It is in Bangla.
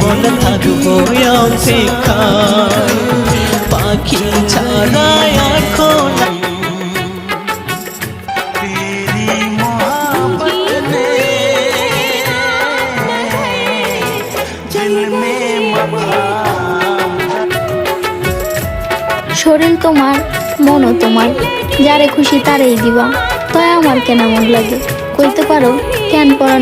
জীবন থাকবো অপেক্ষায় পাখি ছাড়া এখন শরীর তোমার মনও তোমার, যারে খুশি তারেই দিবা, তাই আমার কেন মন লাগে, কইতে পারো কেন পরাণ।